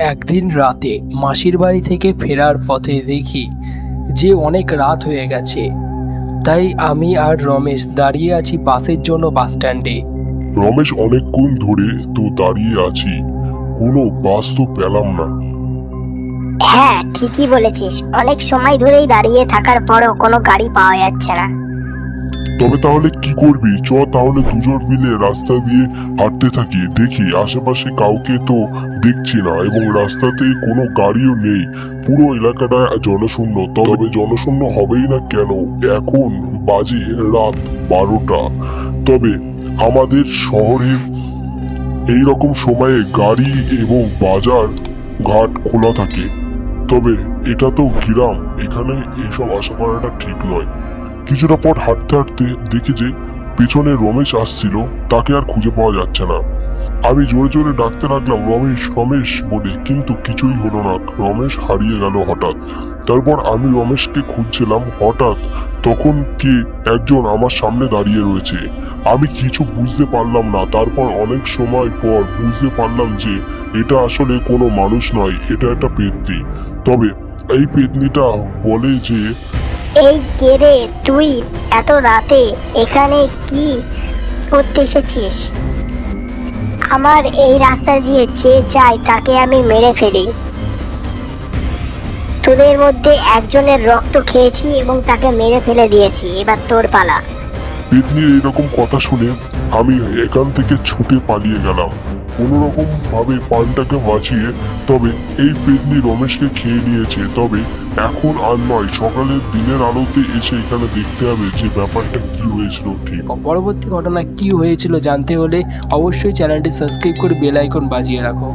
একদিন রাতে মাসির বাড়ি থেকে ফেরার পথে দেখি যে অনেক রাত হয়ে গেছে। তাই আমি আর রমেশ দাঁড়িয়ে আছি বাসের জন্য বাস স্ট্যান্ডে। রমেশ, অনেকক্ষণ ধরে তো দাঁড়িয়ে আছি, কোনো বাস তো পেলাম না। হ্যাঁ, ঠিকই বলেছিস, অনেক সময় ধরেই দাঁড়িয়ে থাকার পরও কোনো গাড়ি পাওয়া যাচ্ছে না। তবে তাহলে কি করবি? চ তাহলে দুজন মিলে রাস্তা দিয়ে হাঁটতে থাকি, দেখি আশেপাশে কাউকে তো দেখছি না এবং রাস্তাতে কোনো গাড়িও নেই। পুরো এলাকাটা জনশূন্য। তবে জনশূন্য হবেই না কেন, এখন বাজে রাত 12টা। তবে আমাদের শহরে এই রকম সময়ে গাড়ি এবং বাজার ঘাট খোলা থাকে। তবে এটা তো গ্রাম, এখানে এইসব আশা করাটা ঠিক নয়। কিছুটা পথ হাঁটতে হাঁটতে দেখি যে পেছনে রমেশ আসছিল, তাকে আর খুঁজে পাওয়া যাচ্ছে না। আমি জোরে জোরে ডাকতে লাগলাম, রমেশ রমেশ বলে, কিন্তু কিছুই হলো না। রমেশ হারিয়ে গেল হঠাৎ। তারপর আমি রমেশকে খুঁজছিলাম, হঠাৎ তখন কে একজন আমার সামনে দাঁড়িয়ে রয়েছে। আমি কিছু বুঝতে পারলাম না। তারপর অনেক সময় পর বুঝতে পারলাম যে এটা আসলে কোনো মানুষ নয়, এটা একটা পেতনি। তবে এই পেতনিটা বলে যে, এই কে রে তুই? এত রাতে এখানে কি করতে এসেছিস? আমার এই রাস্তা দিয়ে যে যায় তাকে আমি মেরে ফেলি। তোদের মধ্যে একজনের রক্ত খেয়েছি এবং তাকে মেরে ফেলে দিয়েছি, এবার তোর পালা। পেতনির এরকম কথা শুনে আমি এখান থেকে ছুটে পালিয়ে গেলাম কোনো রকম ভাবে প্রাণটাকে বাঁচিয়ে। তবে এই পেতনি রমেশকে খেয়ে নিয়েছে। তবে এখন আর নয়, সকালের দিনের আলোতে এসে এখানে দেখতে হবে যে ব্যাপারটা কি হয়েছিল ঠিক। পরবর্তী ঘটনা কি হয়েছিল জানতে হলে অবশ্যই চ্যানেলটি সাবস্ক্রাইব করে বেল আইকন বাজিয়ে রাখো।